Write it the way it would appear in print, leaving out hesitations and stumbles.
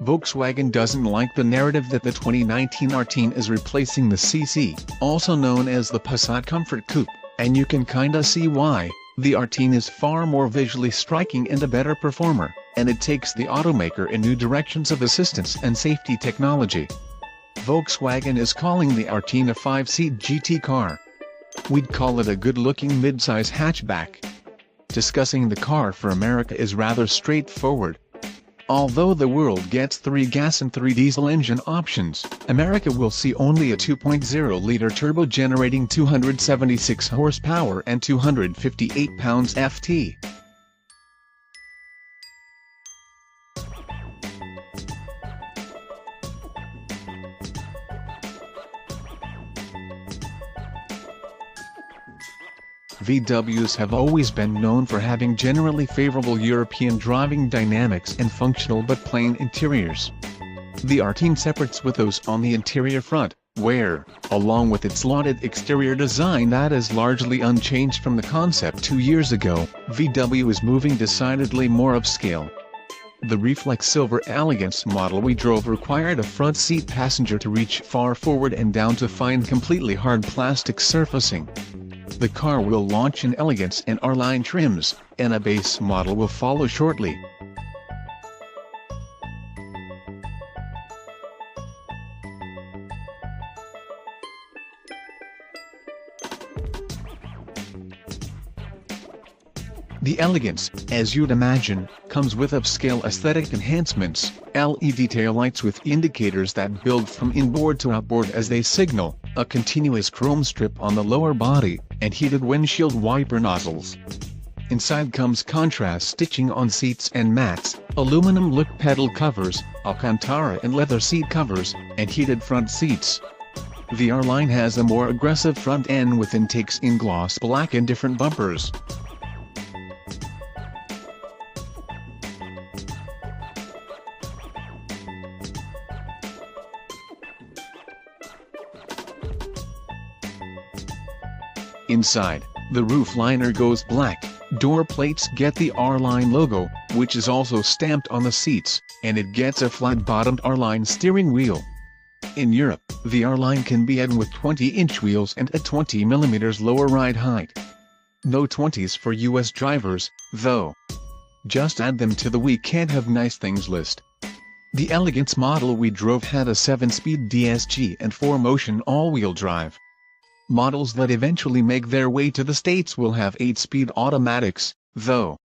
Volkswagen doesn't like the narrative that the 2019 Arteon is replacing the CC, also known as the Passat Comfort Coupe, and you can kinda see why. The Arteon is far more visually striking and a better performer, and it takes the automaker in new directions of assistance and safety technology. Volkswagen is calling the Arteon a 5-seat GT car. We'd call it a good-looking midsize hatchback. Discussing the car for America is rather straightforward. Although the world gets 3 gas and 3 diesel engine options, America will see only a 2.0-liter turbo generating 276 horsepower and 258 pounds-ft. VWs have always been known for having generally favorable European driving dynamics and functional but plain interiors. The Arteon separates with those on the interior front, where, along with its lauded exterior design that is largely unchanged from the concept 2 years ago, VW is moving decidedly more upscale. The Reflex Silver Elegance model we drove required a front seat passenger to reach far forward and down to find completely hard plastic surfacing. The car will launch in Elegance and R-Line trims, and a base model will follow shortly. The Elegance, as you'd imagine, comes with upscale aesthetic enhancements, LED taillights with indicators that build from inboard to outboard as they signal, a continuous chrome strip on the lower body, and heated windshield wiper nozzles. Inside comes contrast stitching on seats and mats, aluminum look pedal covers, Alcantara and leather seat covers, and heated front seats. The R-Line has a more aggressive front end with intakes in gloss black and different bumpers. Inside, the roof liner goes black, door plates get the R-Line logo, which is also stamped on the seats, and it gets a flat-bottomed R-Line steering wheel. In Europe, the R-Line can be added with 20-inch wheels and a 20mm lower ride height. No 20s for US drivers, though. Just add them to the "we can't have nice things" list. The Elegance model we drove had a 7-speed DSG and 4-motion all-wheel drive. Models that eventually make their way to the States will have 8-speed automatics, though.